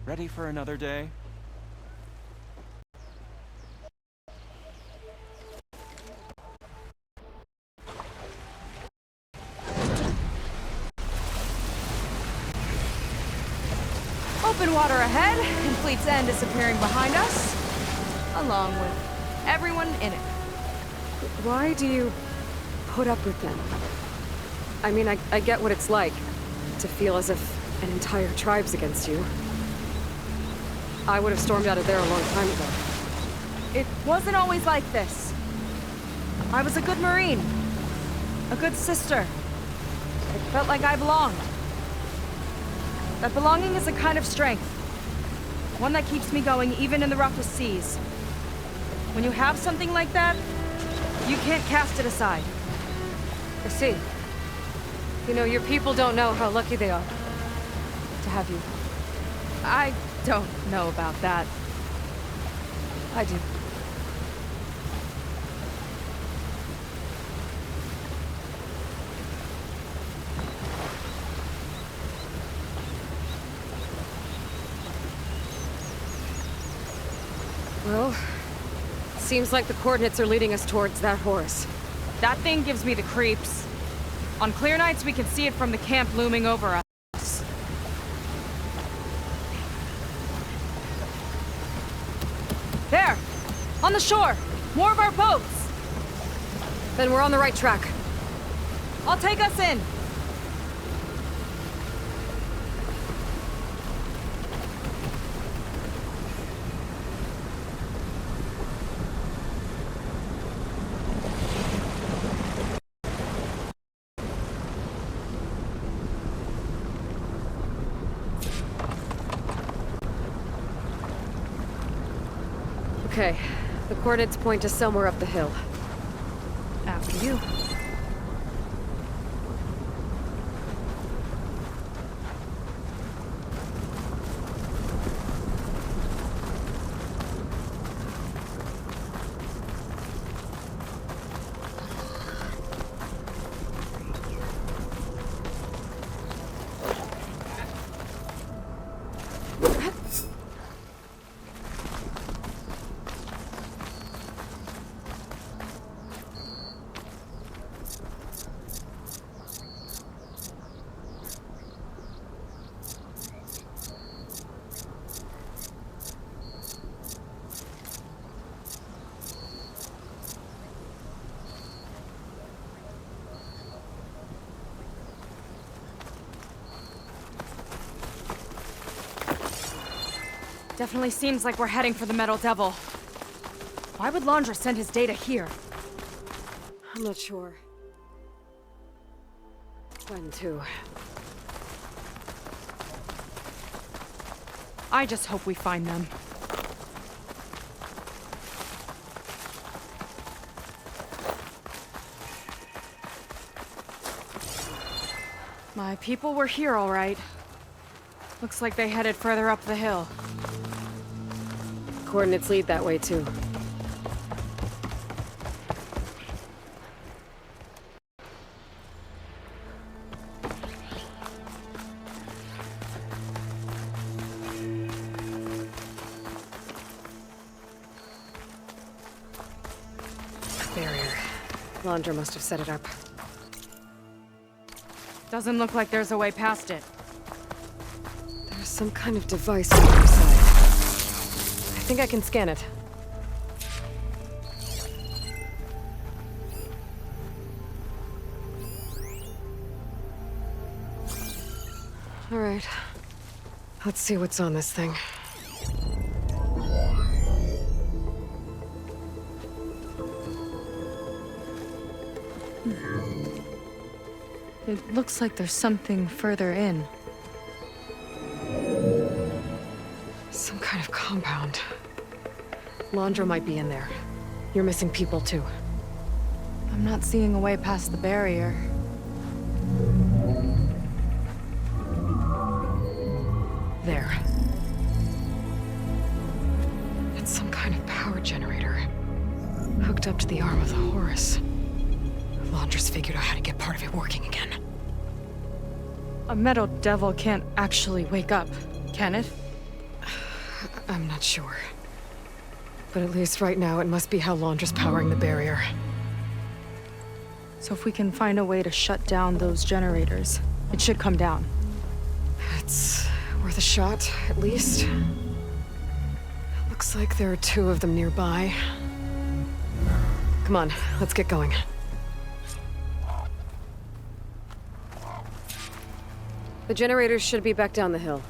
Ready for another day? Open water ahead, and Fleet's End disappearing behind us, along with everyone in it. Why do you put up with them? I mean, I get what it's like, to feel as if an entire tribe's against you. I would have stormed out of there a long time ago. It wasn't always like this. I was a good Marine. A good sister. It felt like I belonged. That belonging is a kind of strength. One that keeps me going even in the roughest seas. When you have something like that, you can't cast it aside. I see. You know, your people don't know how lucky they are to have you. I don't know about that. I do. Well, seems like the coordinates are leading us towards that horse. That thing gives me the creeps. On clear nights, we can see it from the camp looming over us. There! On the shore! More of our boats! Then we're on the right track. I'll take us in! Okay, the coordinates point to somewhere up the hill. After you. Definitely seems like we're heading for the Metal Devil. Why would Laundra send his data here? I'm not sure. When to. I just hope we find them. My people were here, all right. Looks like they headed further up the hill. Coordinates lead that way, too. Barrier. Laundra must have set it up. Doesn't look like there's a way past it. There's some kind of device on the other side. I think I can scan it. All right. Let's see what's on this thing. It looks like there's something further in. Some kind of compound. Laundra might be in there. You're missing people, too. I'm not seeing a way past the barrier. There. It's some kind of power generator. Hooked up to the arm of the Horus. Laundra's figured out how to get part of it working again. A Metal Devil can't actually wake up, can it? I'm not sure. But at least right now, it must be how Laundra's powering the barrier. So if we can find a way to shut down those generators, it should come down. It's worth a shot, at least. Looks like there are 2 of them nearby. Come on, let's get going. The generators should be back down the hill.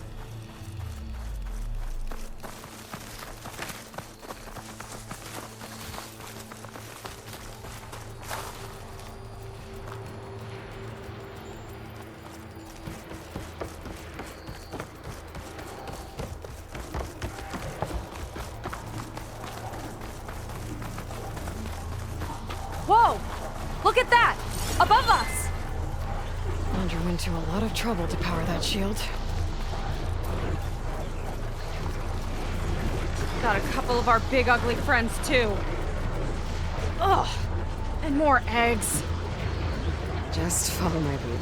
Whoa! Look at that! Above us! Laundra went to a lot of trouble to power that shield. Got a couple of our big ugly friends, too. Ugh! And more eggs. Just follow my lead.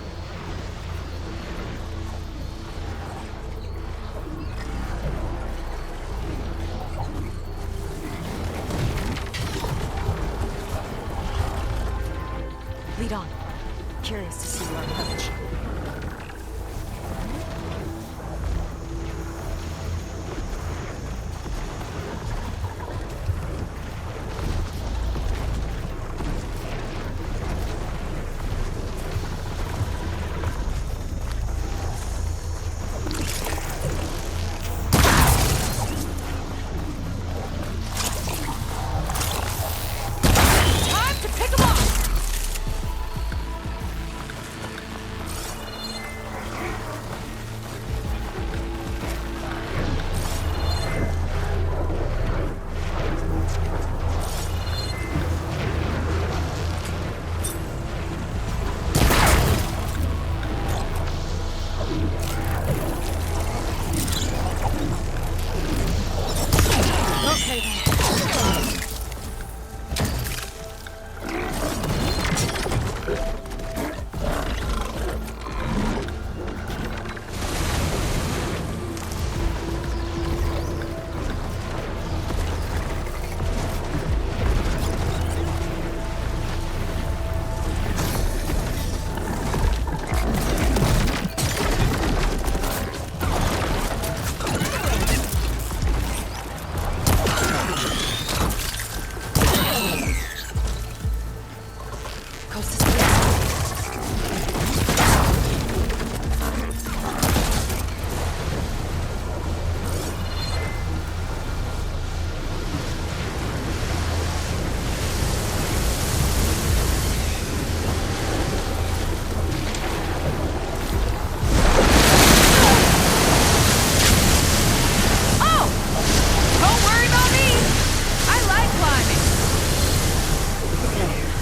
Lead on. Curious to see your approach.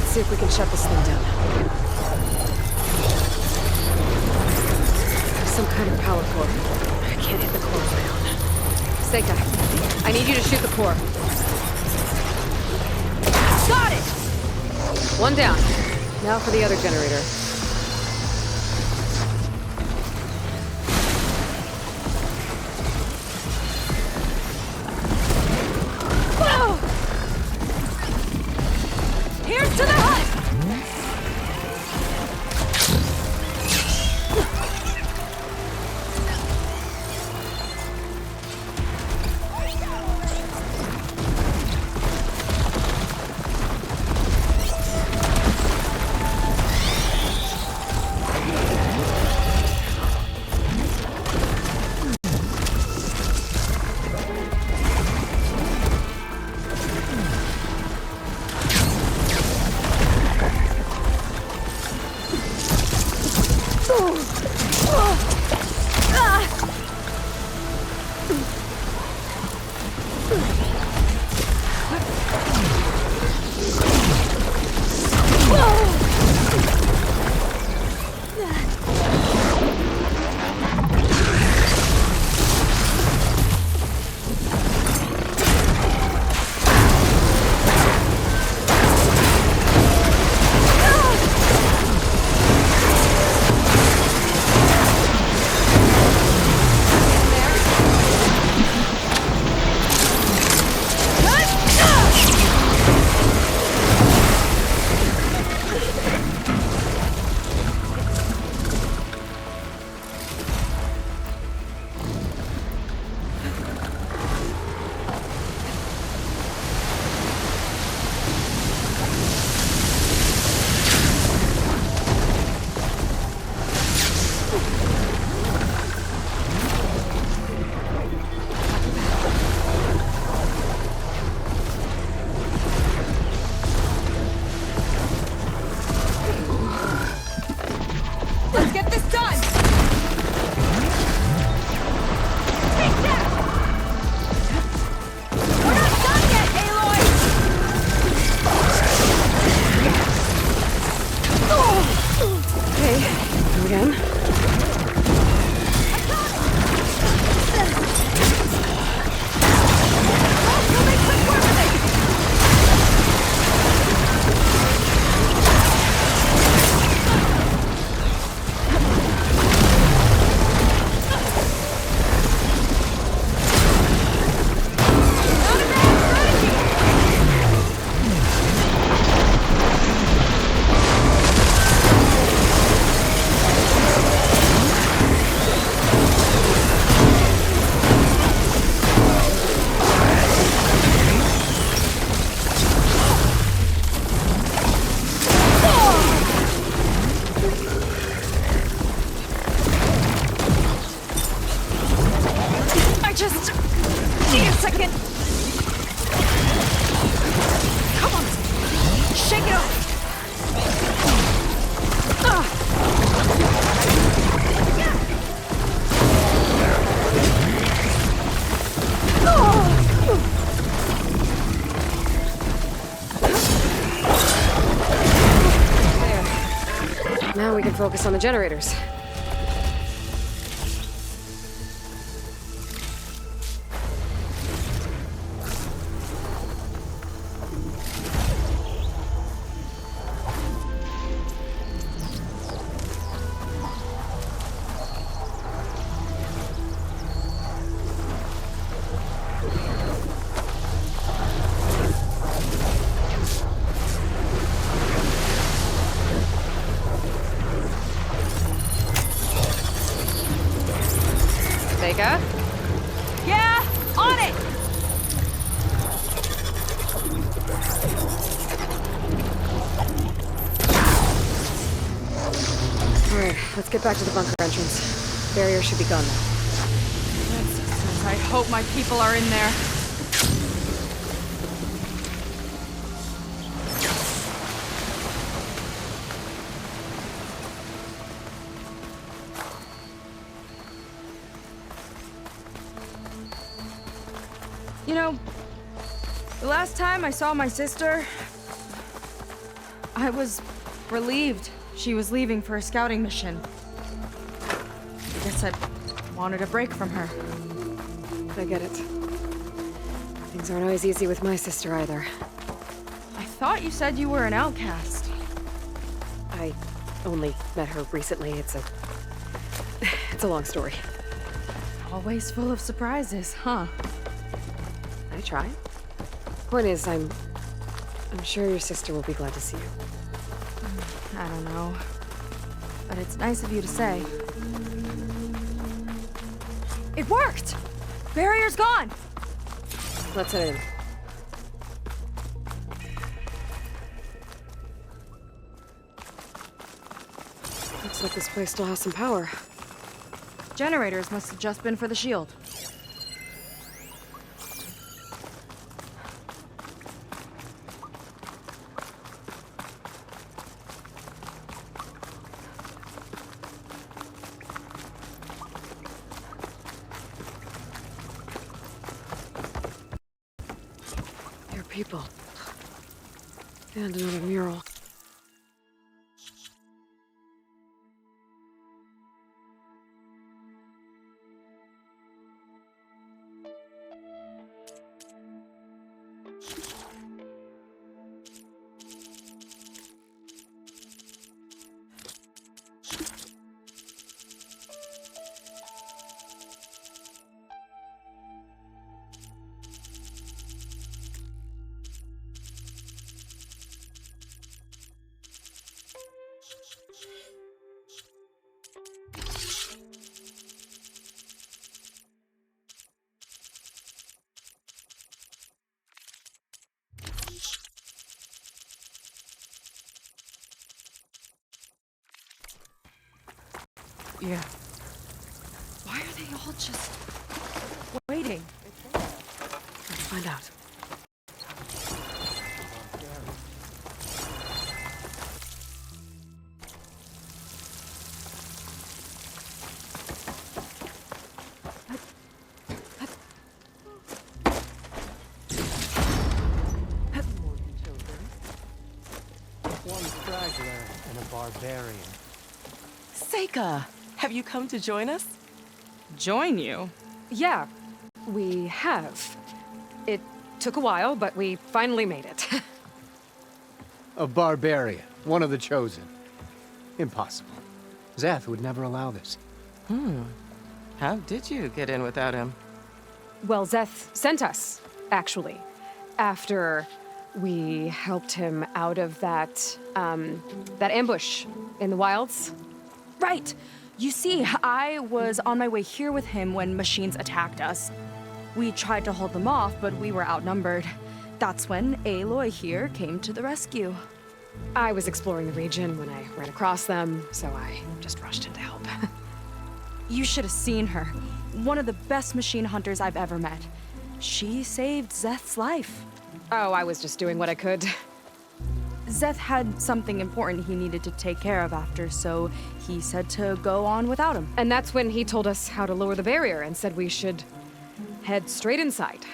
See if we can shut this thing down. There's some kind of power core. I can't hit the core on my own. Seika, I need you to shoot the core. Got it! One down. Now for the other generator. Whoa! Here's to the hut! Let's get this done! Take that! We're not done yet, Aloy! Okay, go again. Just need a second. Come on, shake it off. There. Now we can focus on the generators. Vega? Yeah, on it! Alright, let's get back to the bunker entrance. Barrier should be gone now. I hope my people are in there. You know, the last time I saw my sister, I was relieved she was leaving for a scouting mission. I guess I wanted a break from her. I get it. Things aren't always easy with my sister either. I thought you said you were an outcast. I only met her recently. It's a long story. Always full of surprises, huh? I try. Point is, I'm sure your sister will be glad to see you. I don't know. But it's nice of you to say. It worked! Barrier's gone! Let's head in. Looks like this place still has some power. Generators must have just been for the shield. People. And another mural. Yeah. Why are they all just waiting? Let's find out. barbarian. Seika, have you come to join us? Join you? Yeah, we have. It took a while, but we finally made it. A barbarian, one of the chosen. Impossible. Zeth would never allow this. How did you get in without him? Well, Zeth sent us, actually, after we helped him out of that ambush in the wilds. Right. You see, I was on my way here with him when machines attacked us. We tried to hold them off, but we were outnumbered. That's when Aloy here came to the rescue. I was exploring the region when I ran across them, so I just rushed in to help. You should have seen her. One of the best machine hunters I've ever met. She saved Zeth's life. Oh, I was just doing what I could. Zeth had something important he needed to take care of after, so he said to go on without him. And that's when he told us how to lower the barrier and said we should head straight inside.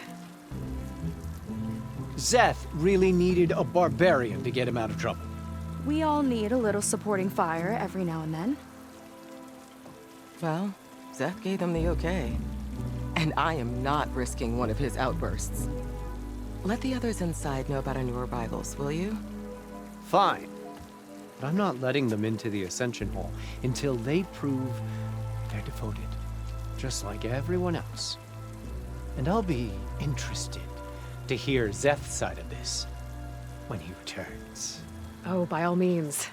Zeth really needed a barbarian to get him out of trouble. We all need a little supporting fire every now and then. Well, Zeth gave them the okay. And I am not risking one of his outbursts. Let the others inside know about our new arrivals, will you? Fine. But I'm not letting them into the Ascension Hall until they prove they're devoted, just like everyone else. And I'll be interested to hear Zeth's side of this when he returns. Oh, by all means.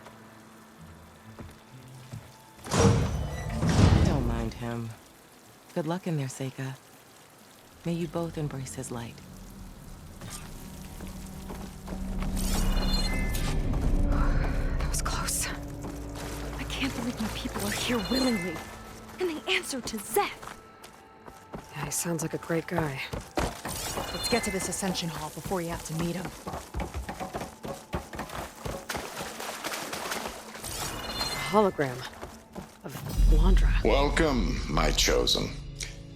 Don't mind him. Good luck in there, Seika. May you both embrace his light. That was close. I can't believe my people are here willingly. And they answer to Zeth. Yeah, he sounds like a great guy. Let's get to this Ascension Hall before you have to meet him. A hologram of Landra. Welcome, my chosen.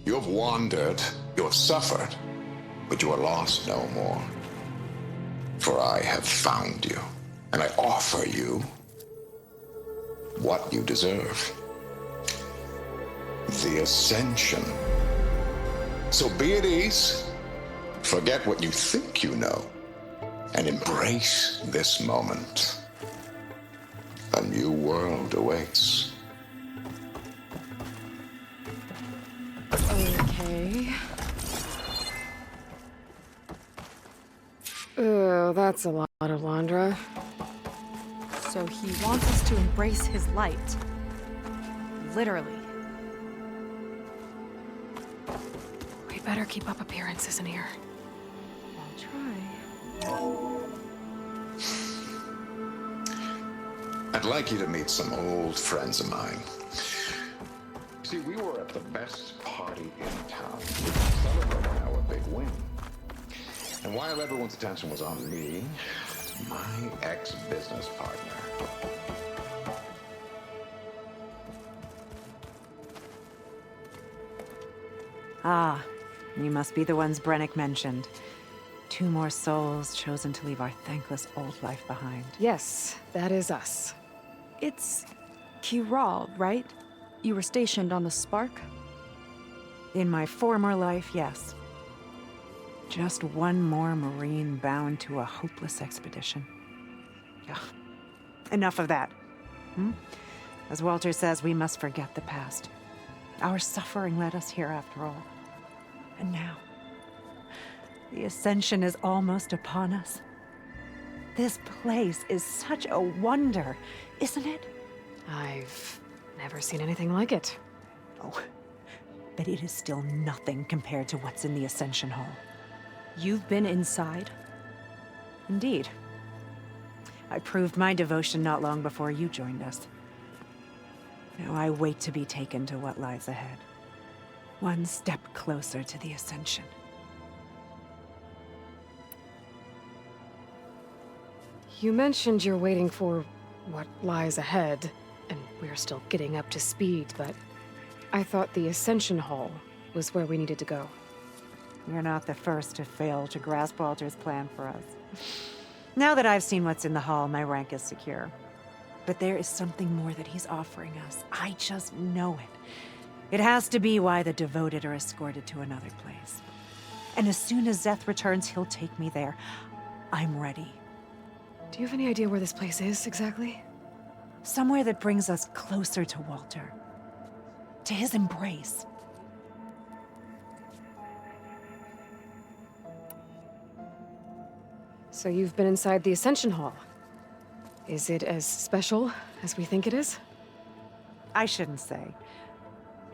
You have wandered, you have suffered, but you are lost no more. For I have found you, and I offer you what you deserve. The Ascension. So be at ease, forget what you think you know, and embrace this moment. A new world awaits. Okay. Oh, that's a lot of Landra. So he wants us to embrace his light. Literally. We better keep up appearances in here. I'll try. I'd like you to meet some old friends of mine. See, we were at the best party in town, celebrating our big win. And while everyone's attention was on me, my ex-business partner. Ah, you must be the ones Brennick mentioned. 2 more souls chosen to leave our thankless old life behind. Yes, that is us. It's Kiral, right? You were stationed on the Spark? In my former life, yes. Just one more Marine bound to a hopeless expedition. Ugh. Enough of that. As Walter says, we must forget the past. Our suffering led us here after all. And now, the Ascension is almost upon us. This place is such a wonder, isn't it? I've never seen anything like it. Oh, but it is still nothing compared to what's in the Ascension Hall. You've been inside? Indeed. I proved my devotion not long before you joined us. Now I wait to be taken to what lies ahead. One step closer to the Ascension. You mentioned you're waiting for what lies ahead, and we're still getting up to speed, but I thought the Ascension Hall was where we needed to go. You're not the first to fail to grasp Walter's plan for us. Now that I've seen what's in the hall, my rank is secure. But there is something more that he's offering us. I just know it. It has to be why the devoted are escorted to another place. And as soon as Zeth returns, he'll take me there. I'm ready. Do you have any idea where this place is, exactly? Somewhere that brings us closer to Walter. To his embrace. So you've been inside the Ascension Hall. Is it as special as we think it is? I shouldn't say.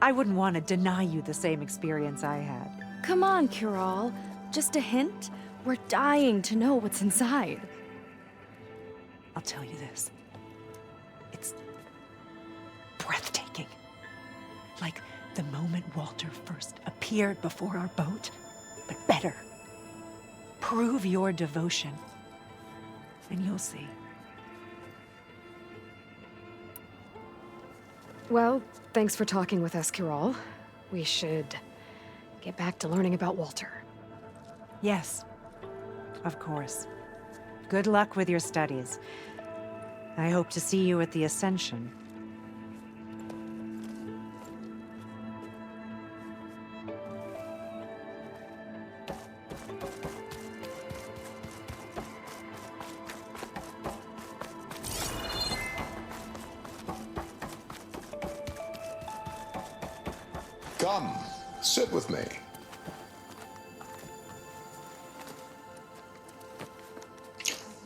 I wouldn't want to deny you the same experience I had. Come on, Kiral. Just a hint? We're dying to know what's inside. I'll tell you this. It's breathtaking. Like the moment Walter first appeared before our boat, but better. Prove your devotion, and you'll see. Well, thanks for talking with us, Kiral. We should get back to learning about Walter. Yes, of course. Good luck with your studies. I hope to see you at the Ascension. Come, sit with me.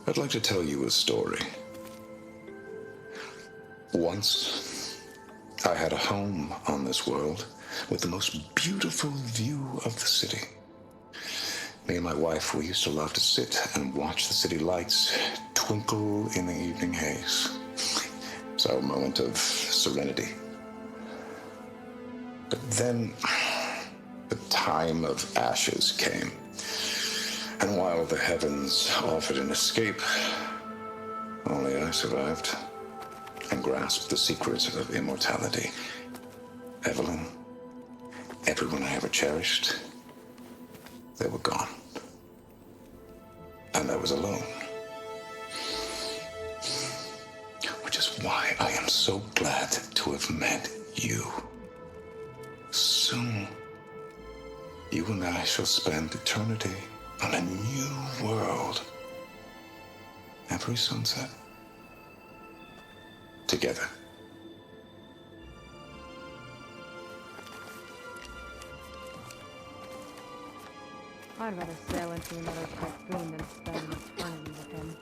I'd like to tell you a story. Once, I had a home on this world with the most beautiful view of the city. Me and my wife, we used to love to sit and watch the city lights twinkle in the evening haze. It's our moment of serenity. But then, the time of ashes came. And while the heavens offered an escape, only I survived and grasped the secrets of immortality. Evelyn, everyone I ever cherished, they were gone. And I was alone. Which is why I am so glad to have met you. Soon, you and I shall spend eternity on a new world. Every sunset. Together. I'd rather sail into another typhoon than spend eternity with him.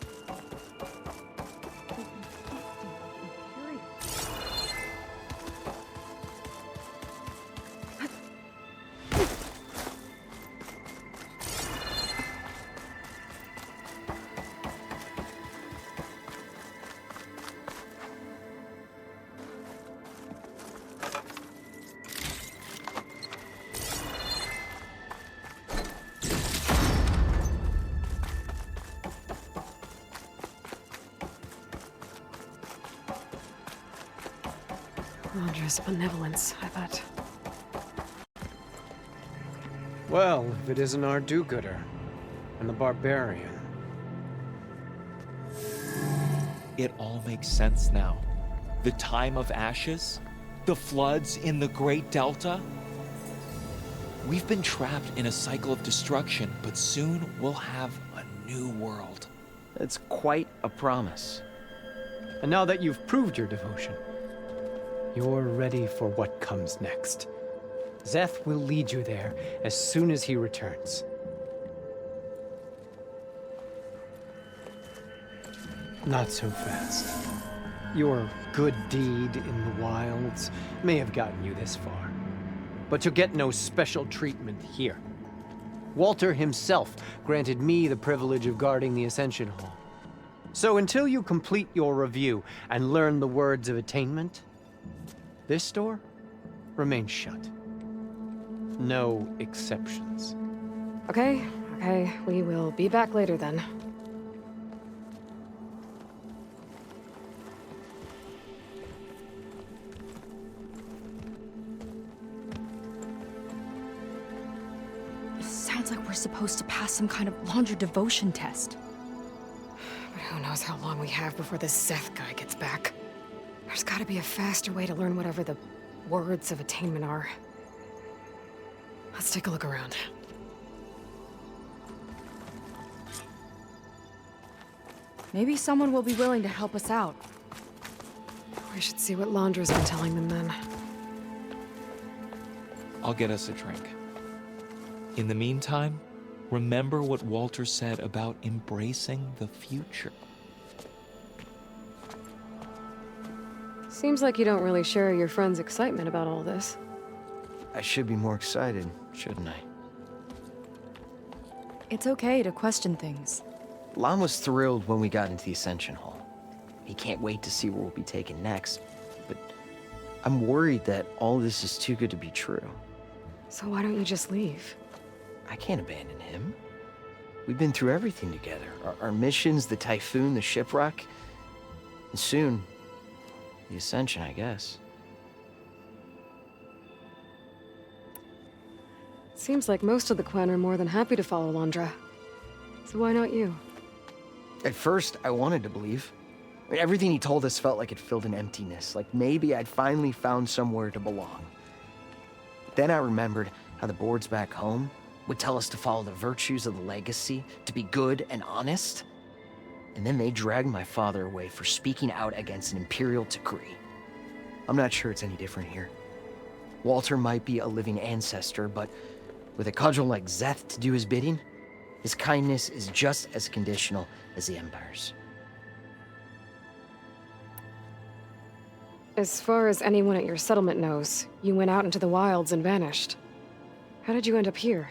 Wondrous benevolence, I bet. Well, if it isn't our do-gooder and the barbarian. It all makes sense now. The time of ashes, the floods in the Great Delta. We've been trapped in a cycle of destruction, but soon we'll have a new world. It's quite a promise. And now that you've proved your devotion, you're ready for what comes next. Zeth will lead you there as soon as he returns. Not so fast. Your good deed in the wilds may have gotten you this far, but you'll get no special treatment here. Walter himself granted me the privilege of guarding the Ascension Hall. So until you complete your review and learn the words of attainment, this door remains shut. No exceptions. Okay, we will be back later then. It sounds like we're supposed to pass some kind of laundry devotion test. But who knows knows how long we have before this Seth guy gets back. There's gotta be a faster way to learn whatever the words of attainment are. Let's take a look around. Maybe someone will be willing to help us out. We should see what Londra's been telling them then. I'll get us a drink. In the meantime, remember what Walter said about embracing the future. Seems like you don't really share your friend's excitement about all this. I should be more excited, shouldn't I? It's okay to question things. Lon was thrilled when we got into the Ascension Hall. He can't wait to see where we'll be taken next, but I'm worried that all this is too good to be true. So why don't you just leave? I can't abandon him. We've been through everything together. Our missions, the Typhoon, the shipwreck, and soon, the Ascension, I guess. Seems like most of the Quen are more than happy to follow Londra. So why not you? At first, I wanted to believe. I mean, everything he told us felt like it filled an emptiness, like maybe I'd finally found somewhere to belong. Then I remembered how the boards back home would tell us to follow the virtues of the legacy, to be good and honest. And then they dragged my father away for speaking out against an imperial decree. I'm not sure it's any different here. Walter might be a living ancestor, but with a cudgel like Zeth to do his bidding, his kindness is just as conditional as the Empire's. As far as anyone at your settlement knows, you went out into the wilds and vanished. How did you end up here?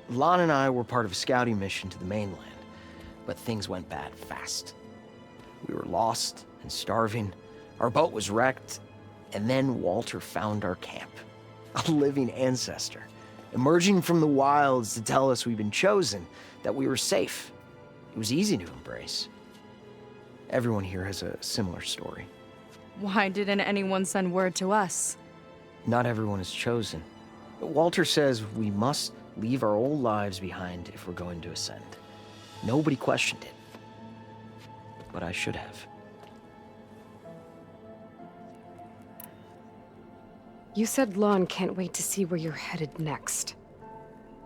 Lon and I were part of a scouting mission to the mainland, but things went bad fast. We were lost and starving, our boat was wrecked, and then Walter found our camp. A living ancestor, emerging from the wilds to tell us we'd been chosen, that we were safe. It was easy to embrace. Everyone here has a similar story. Why didn't anyone send word to us? Not everyone is chosen. Walter says we must leave our old lives behind if we're going to ascend. Nobody questioned it. But I should have. You said Lon can't wait to see where you're headed next.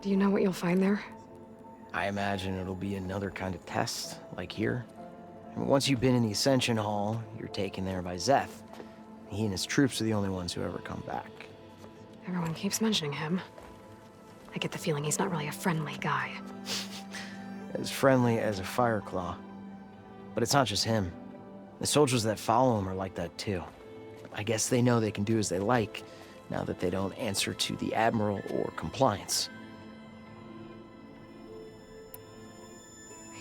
Do you know what you'll find there? I imagine it'll be another kind of test, like here. And once you've been in the Ascension Hall, you're taken there by Zeth. He and his troops are the only ones who ever come back. Everyone keeps mentioning him. I get the feeling he's not really a friendly guy. As friendly as a Fireclaw. But it's not just him. The soldiers that follow him are like that too. I guess they know they can do as they like, now that they don't answer to the Admiral or compliance.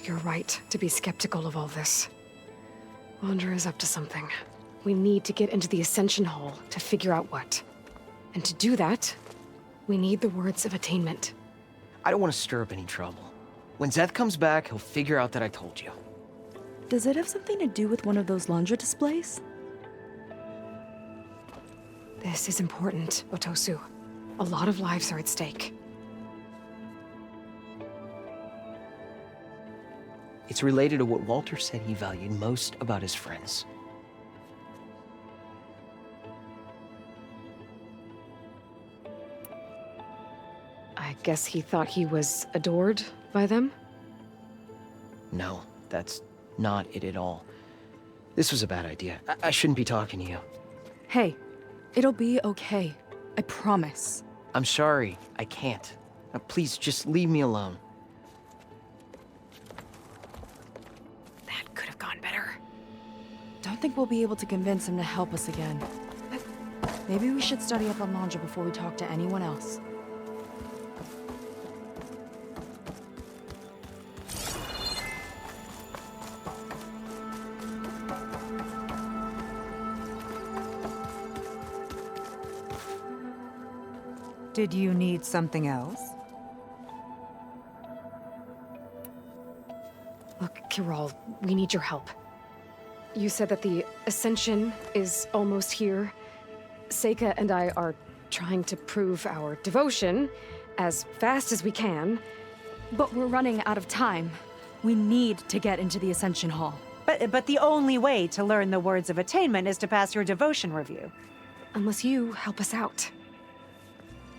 You're right to be skeptical of all this. Londra is up to something. We need to get into the Ascension Hall to figure out what. And to do that, we need the words of attainment. I don't want to stir up any trouble. When Zeth comes back, he'll figure out that I told you. Does it have something to do with one of those Londra displays? This is important, Otosu. A lot of lives are at stake. It's related to what Walter said he valued most about his friends. I guess he thought he was adored by them? No, that's not it at all. This was a bad idea. I shouldn't be talking to you. Hey, it'll be okay. I promise. I'm sorry, I can't. Now, please, just leave me alone. That could have gone better. Don't think we'll be able to convince him to help us again. Maybe we should study up on Londra before we talk to anyone else. Did you need something else? Look, Kirol, we need your help. You said that the Ascension is almost here. Seika and I are trying to prove our devotion as fast as we can. But we're running out of time. We need to get into the Ascension Hall. But the only way to learn the words of attainment is to pass your devotion review. Unless you help us out.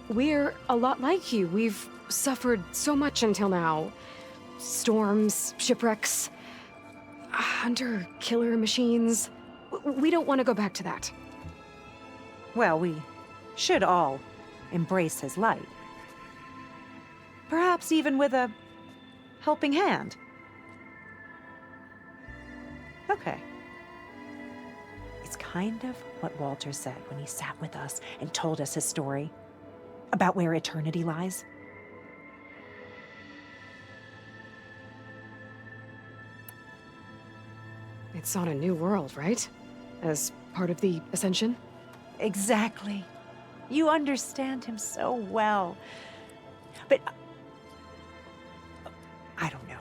We're a lot like you. We've suffered so much until now. Storms, shipwrecks, hunter-killer machines. We don't want to go back to that. Well, we should all embrace his light. Perhaps even with a helping hand. Okay. It's kind of what Walter said when he sat with us and told us his story about where eternity lies. It's on a new world, right? As part of the Ascension? Exactly. You understand him so well. But I don't know.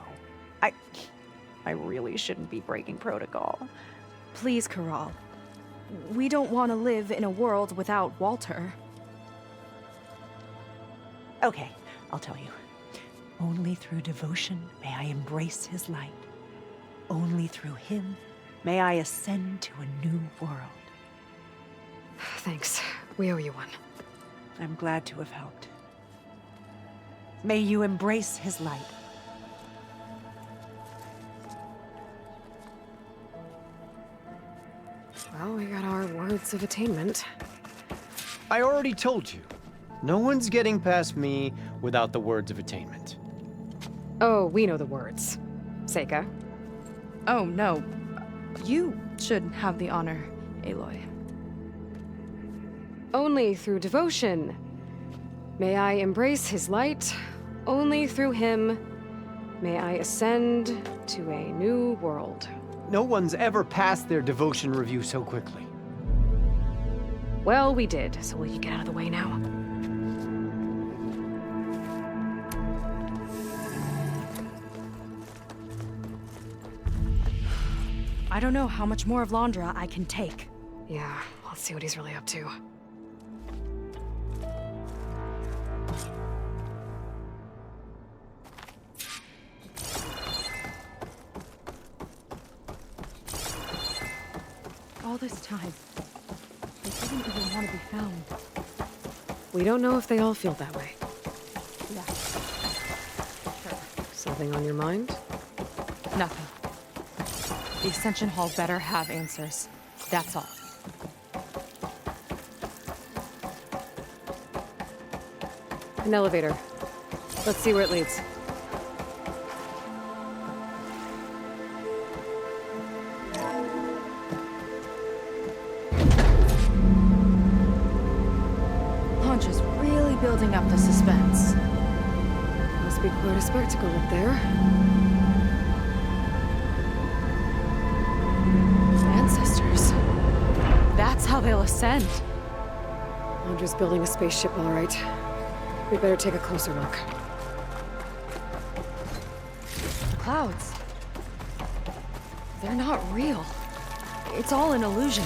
I really shouldn't be breaking protocol. Please, Corral. We don't want to live in a world without Walter. Okay, I'll tell you. Only through devotion may I embrace his light. Only through him may I ascend to a new world. Thanks. We owe you one. I'm glad to have helped. May you embrace his light. Well, we got our words of attainment. I already told you. No one's getting past me without the words of attainment. Oh, we know the words. Seika. Oh, no. You should have the honor, Aloy. Only through devotion may I embrace his light. Only through him may I ascend to a new world. No one's ever passed their devotion review so quickly. Well, we did, so will you get out of the way now? I don't know how much more of Londra I can take. Yeah, let's see what he's really up to. All this time, they didn't even want to be found. We don't know if they all feel that way. Yeah. Sure. Something on your mind? Nothing. The Ascension Hall better have answers. That's all. An elevator. Let's see where it leads. Launch is really building up the suspense. Must be quite a spectacle up there. Ancestors. That's how they'll ascend. Londra's building a spaceship, all right. We better take a closer look. The clouds. They're not real. It's all an illusion.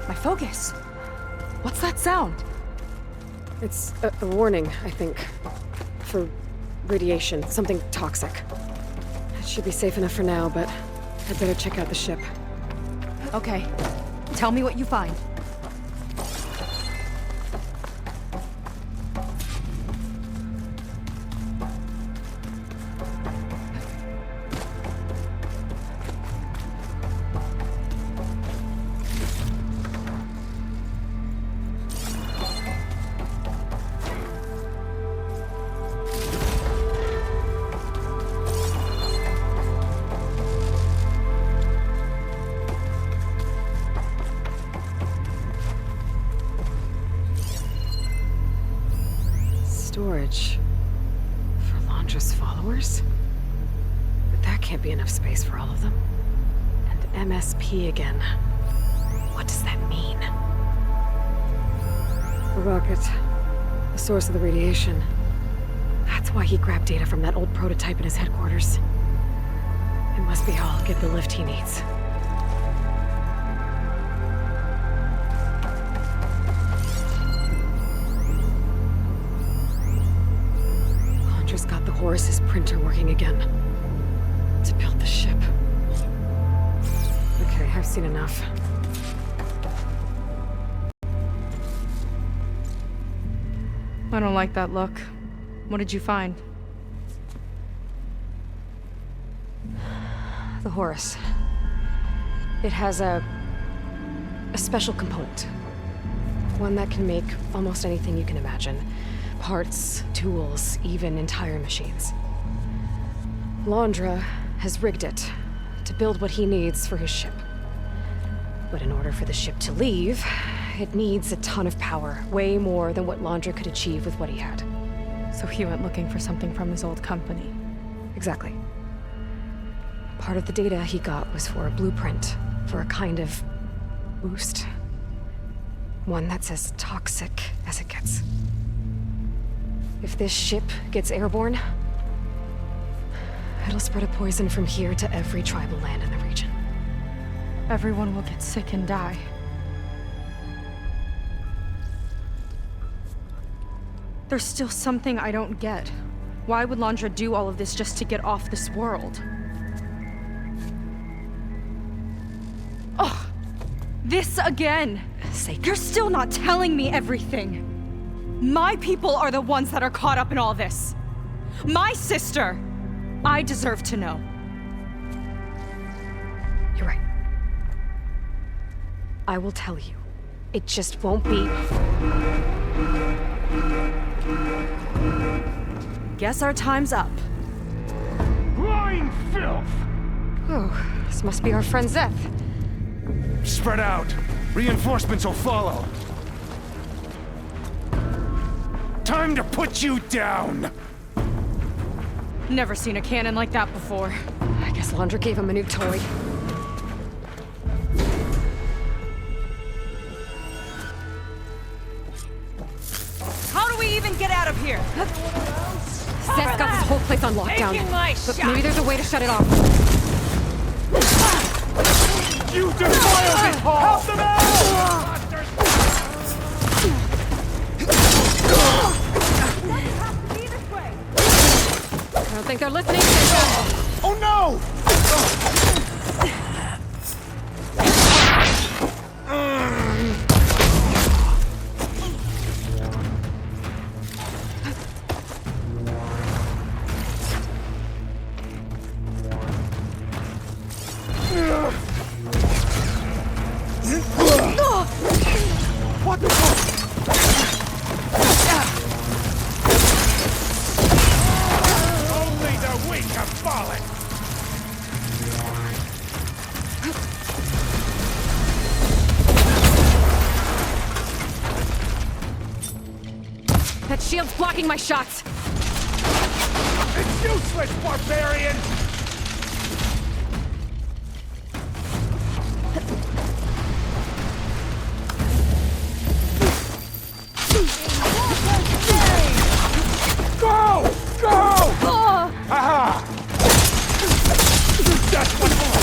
My focus. What's that sound? It's a warning, I think. For radiation, something toxic. It should be safe enough for now, but I'd better check out the ship. Okay. Tell me what you find. Storage for Londra's followers? But that can't be enough space for all of them. And MSP again. What does that mean? The rocket. The source of the radiation. That's why he grabbed data from that old prototype in his headquarters. It must be how I'll get the lift he needs. Got the Horus's printer working again. To build the ship. Okay, I've seen enough. I don't like that look. What did you find? The Horus. It has a special component. One that can make almost anything you can imagine. Parts, tools, even entire machines. Londra has rigged it to build what he needs for his ship. But in order for the ship to leave, it needs a ton of power, way more than what Londra could achieve with what he had. So he went looking for something from his old company. Exactly. Part of the data he got was for a blueprint, for a kind of boost. One that's as toxic as it gets. If this ship gets airborne, it'll spread a poison from here to every tribal land in the region. Everyone will get sick and die. There's still something I don't get. Why would Londra do all of this just to get off this world? Oh, this again! You're still not telling me everything! My people are the ones that are caught up in all this. My sister! I deserve to know. You're right. I will tell you. It just won't be... Guess our time's up. Lying filth! Oh, this must be our friend Zeth. Spread out. Reinforcements will follow. Time to put you down! Never seen a cannon like that before. I guess Londra gave him a new toy. How do we even get out of here? Zeth's got this whole place on lockdown. But maybe there's a way to shut it off. You defiled it, Paul! Help them out! I don't think they're listening. Oh no! What the fuck? Only the weak have fallen! That shield's blocking my shots. It's useless, barbarian! Go! Go! Aha! Just one more!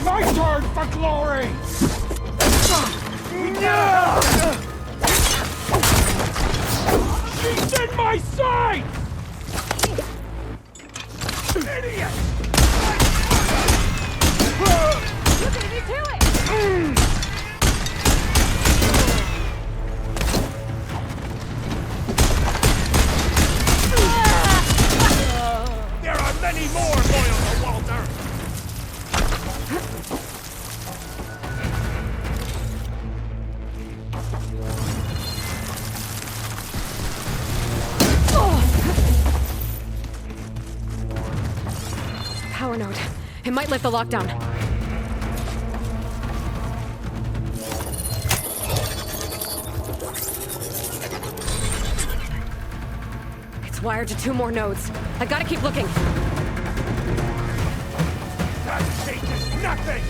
My turn for glory! inside! Idiot! You beat me to it! There are many more loyal to Walter! Power node. It might lift the lockdown. It's wired to 2 more nodes. I gotta keep looking. That changes nothing!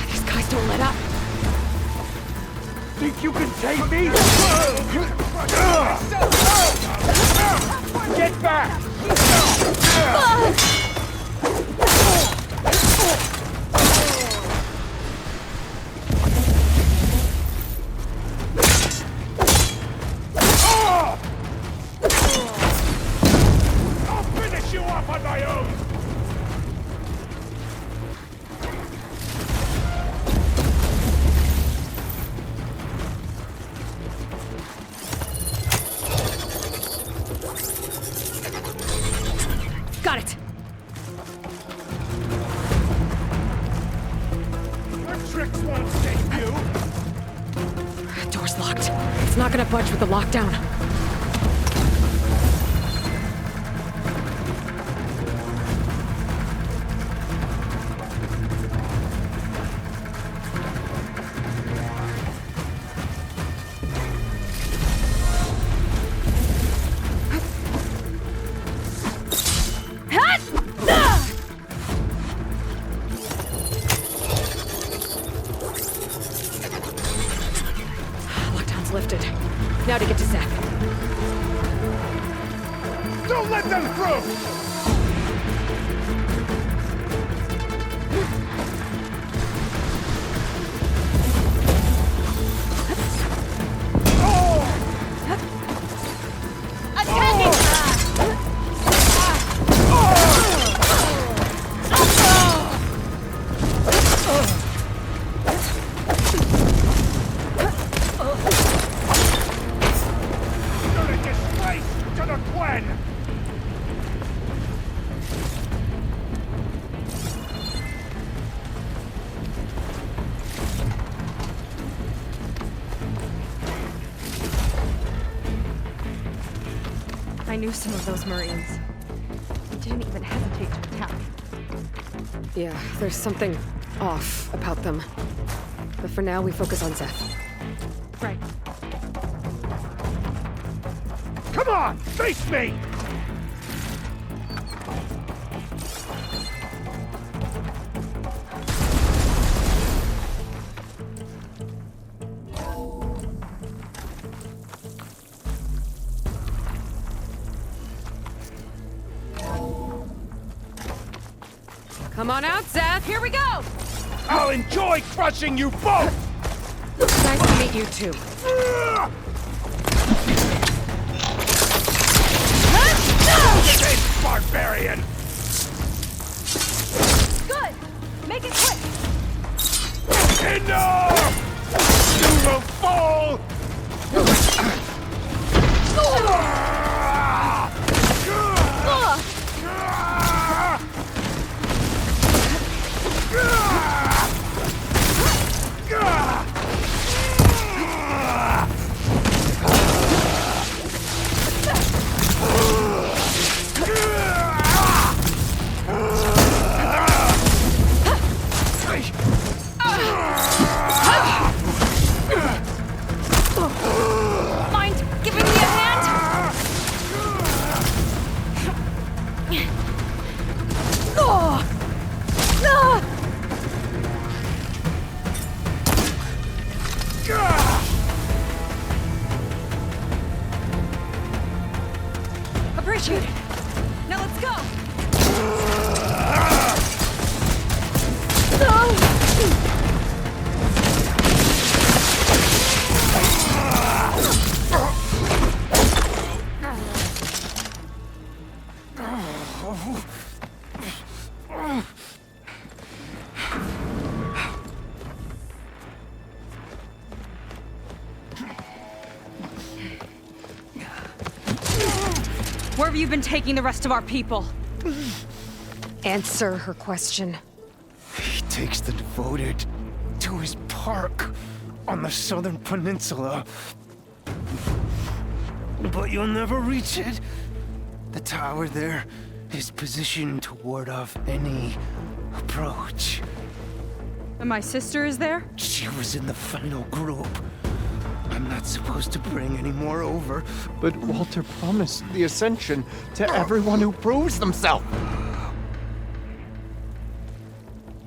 These guys don't let up. Think you can take me? Get back! I'll finish you off on my own! Got it. Your tricks won't save you! Door's locked. It's not gonna budge with the lockdown. Lockdown's lifted. Now to get to Zach. Don't let them through! You're a disgrace to the Gwen! I knew some of those Marines. They didn't even hesitate to attack. Yeah, there's something off about them. But for now, we focus on Zeth. Right. Come on, face me! Come on out, Zeth! Here we go! I'll enjoy crushing you both! Nice to meet you, too. Big barbarian! Good! Make it quick! Enough! You will fall! Appreciate it. Now let's go. Where have you been taking the rest of our people? Answer her question. He takes the devoted to his park on the southern peninsula. But you'll never reach it. The tower there is positioned to ward off any approach. And my sister is there? She was in the final group. I'm not supposed to bring any more over. But Walter promised the Ascension to everyone who proves themselves.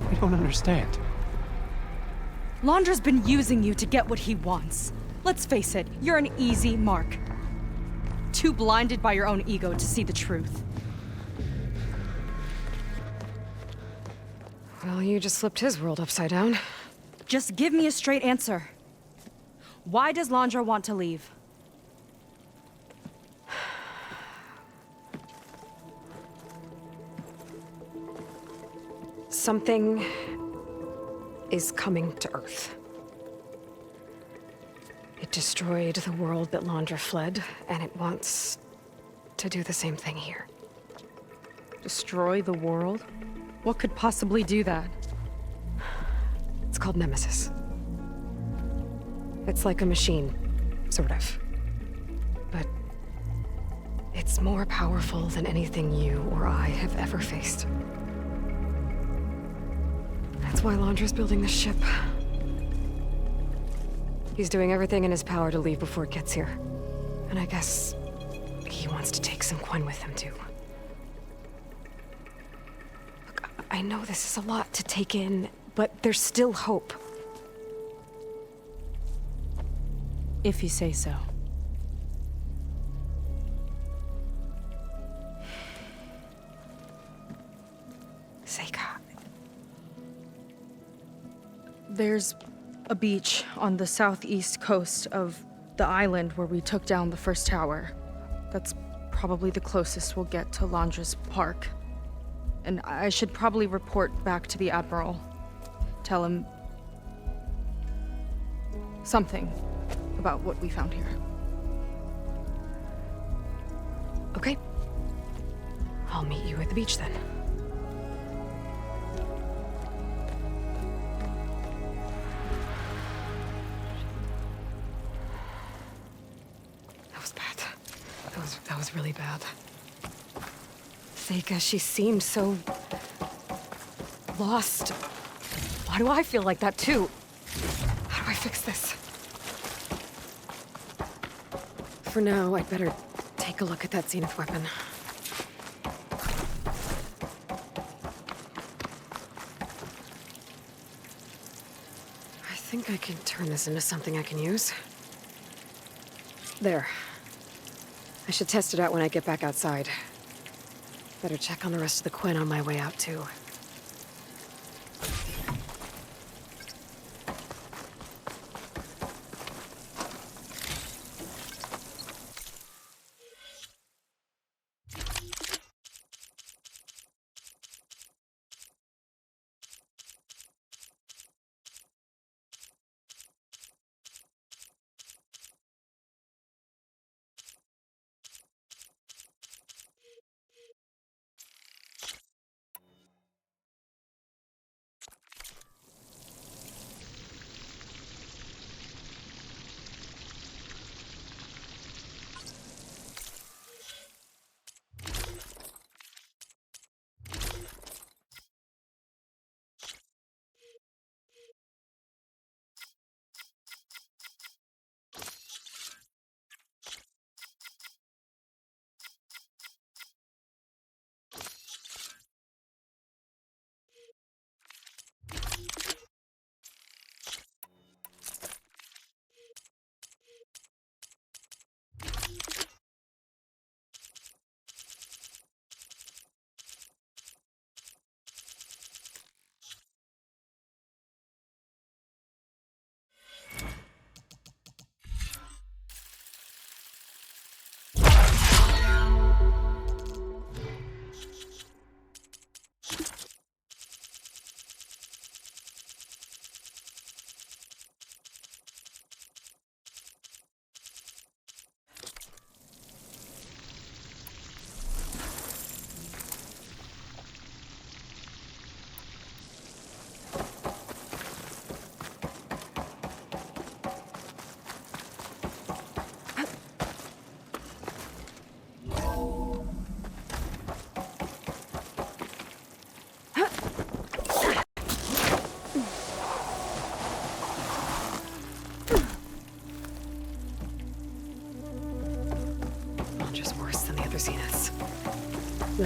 I don't understand. Londra's been using you to get what he wants. Let's face it, you're an easy mark. Too blinded by your own ego to see the truth. Well, you just flipped his world upside down. Just give me a straight answer. Why does Londra want to leave? Something is coming to Earth. It destroyed the world that Londra fled, and it wants to do the same thing here. Destroy the world? What could possibly do that? It's called Nemesis. It's like a machine, sort of. But it's more powerful than anything you or I have ever faced. That's why Londra's building this ship. He's doing everything in his power to leave before it gets here. And I guess he wants to take some Quen with him, too. Look, I know this is a lot to take in, but there's still hope. If you say so. Seika. There's a beach on the southeast coast of the island where we took down the first tower. That's probably the closest we'll get to Londra's park. And I should probably report back to the Admiral. Tell him something about what we found here. Okay. I'll meet you at the beach then. That was bad. That was really bad. Seika, she seemed so lost. Why do I feel like that too? How do I fix this? For now, I'd better take a look at that zenith weapon. I think I can turn this into something I can use. There. I should test it out when I get back outside. Better check on the rest of the Quen on my way out, too.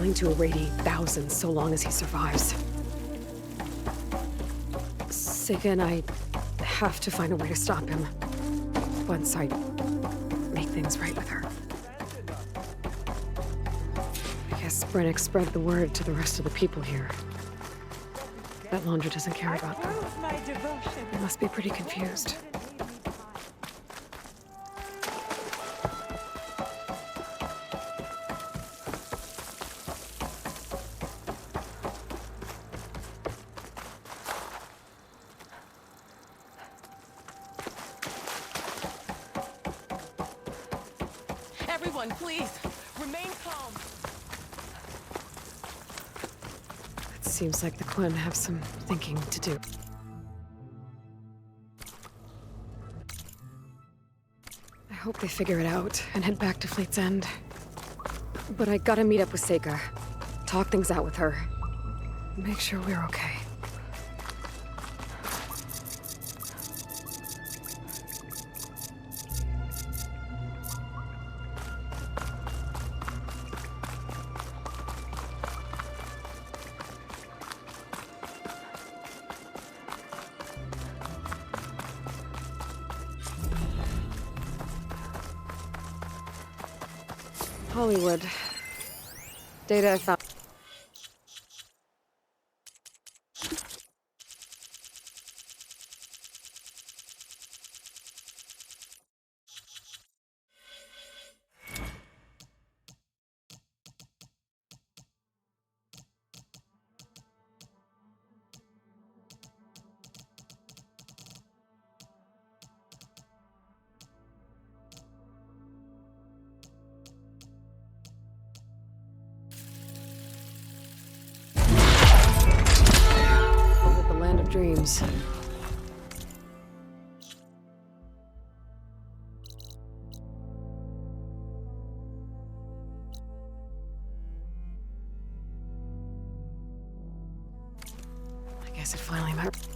willing to irradiate thousands so long as he survives. Seika and I have to find a way to stop him. Once I make things right with her. I guess Brennick spread the word to the rest of the people here. That Laundra doesn't care about them. They must be pretty confused. Everyone, please, remain calm. It seems like the Clem have some thinking to do. I hope they figure it out and head back to Fleet's End. But I gotta meet up with Seika. Talk things out with her. Make sure we're okay. Hollywood. Data I found. Over the land of dreams. I guess it finally mattered.